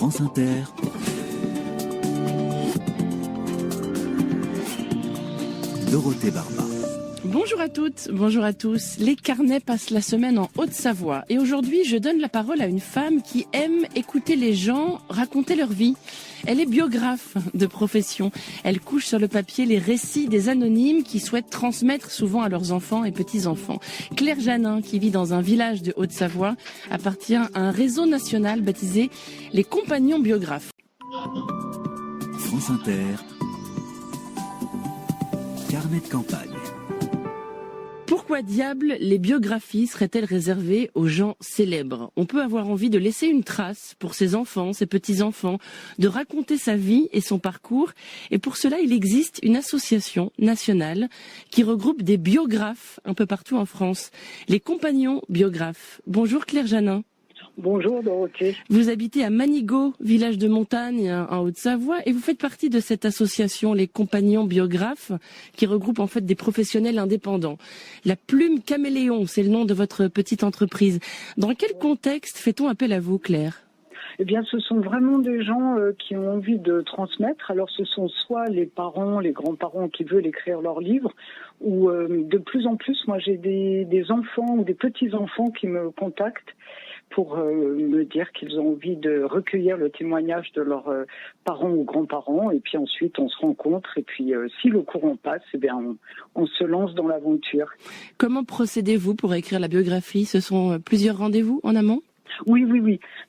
France Inter. Dorothée Barba. Bonjour à toutes, bonjour à tous. Les carnets passent la semaine en Haute-Savoie. Et aujourd'hui, je donne la parole à une femme qui aime écouter les gens raconter leur vie. Elle est biographe de profession. Elle couche sur le papier les récits des anonymes qui souhaitent transmettre souvent à leurs enfants et petits-enfants. Claire Janin, qui vit dans un village de Haute-Savoie, appartient à un réseau national baptisé les Compagnons Biographes. France Inter. Carnet de campagne. Pourquoi diable les biographies seraient-elles réservées aux gens célèbres ? On peut avoir envie de laisser une trace pour ses enfants, ses petits-enfants, de raconter sa vie et son parcours. Et pour cela, il existe une association nationale qui regroupe des biographes un peu partout en France. Les Compagnons Biographes. Bonjour Claire Janin. Bonjour Dorothée. Vous habitez à Manigot, village de montagne en Haute-Savoie, et vous faites partie de cette association, les Compagnons Biographes, qui regroupe en fait des professionnels indépendants. La Plume Caméléon, c'est le nom de votre petite entreprise. Dans quel contexte fait-on appel à vous, Claire ? Eh bien, ce sont vraiment des gens qui ont envie de transmettre. Alors, ce sont soit les parents, les grands-parents qui veulent écrire leurs livres, ou de plus en plus, moi, j'ai des enfants ou des petits-enfants qui me contactent pour me dire qu'ils ont envie de recueillir le témoignage de leurs parents ou grands-parents. Et puis ensuite, on se rencontre. Et puis, si le courant passe, eh bien, on se lance dans l'aventure. Comment procédez-vous pour écrire la biographie ? Ce sont plusieurs rendez-vous en amont ? Oui.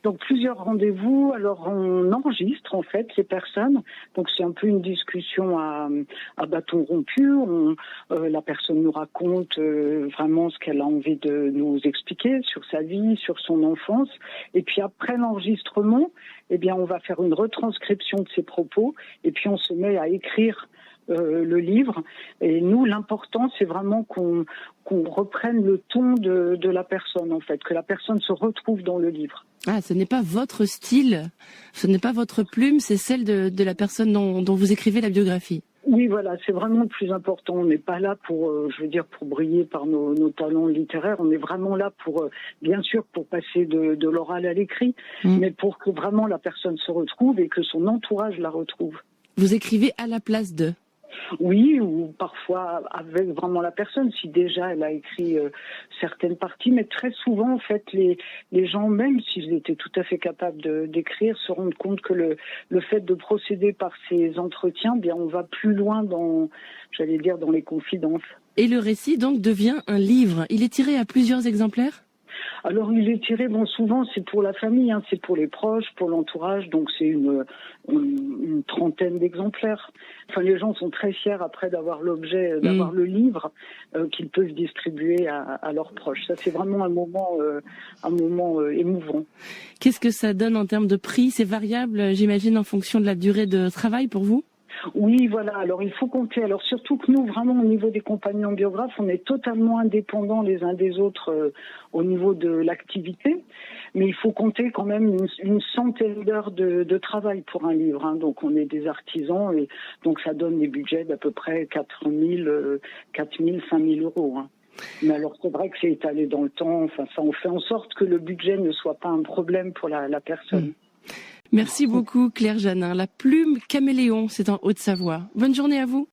Donc plusieurs rendez-vous. Alors on enregistre en fait les personnes. Donc c'est un peu une discussion à bâton rompu. La personne nous raconte vraiment ce qu'elle a envie de nous expliquer sur sa vie, sur son enfance. Et puis après l'enregistrement, eh bien on va faire une retranscription de ses propos. Et puis on se met à écrire le livre. Et nous, l'important, c'est vraiment qu'on reprenne le ton de la personne, en fait, que la personne se retrouve dans le livre. Ah, ce n'est pas votre style, ce n'est pas votre plume, c'est celle de la personne dont vous écrivez la biographie. Oui, voilà, c'est vraiment le plus important. On n'est pas là pour briller par nos talents littéraires. On est vraiment là pour, bien sûr, pour passer de l'oral à l'écrit, mais pour que vraiment la personne se retrouve et que son entourage la retrouve. Vous écrivez à la place de ? Oui, ou parfois avec vraiment la personne, si déjà elle a écrit certaines parties, mais très souvent, en fait, les gens, même s'ils étaient tout à fait capables d'écrire, se rendent compte que le fait de procéder par ces entretiens, bien, on va plus loin dans les confidences. Et le récit, donc, devient un livre. Il est tiré à plusieurs exemplaires ? Alors il est tiré, souvent c'est pour la famille, c'est pour les proches, pour l'entourage, donc c'est une trentaine d'exemplaires. Enfin, les gens sont très fiers après d'avoir l'objet, d'avoir le livre qu'ils peuvent distribuer à leurs proches. Ça c'est vraiment un moment émouvant. Qu'est-ce que ça donne en termes de prix ? C'est variable, j'imagine, en fonction de la durée de travail pour vous ? Oui, voilà. Alors, il faut compter. Alors, surtout que nous, vraiment, au niveau des compagnons biographes, on est totalement indépendants les uns des autres au niveau de l'activité. Mais il faut compter quand même une centaine d'heures de travail pour un livre. Donc, on est des artisans et donc ça donne des budgets d'à peu près 4 000, 5 000 euros. Mais alors, c'est vrai que c'est étalé dans le temps. Enfin, ça, on fait en sorte que le budget ne soit pas un problème pour la personne. Merci beaucoup Claire Janin. La Plume Caméléon, c'est en Haute-Savoie. Bonne journée à vous.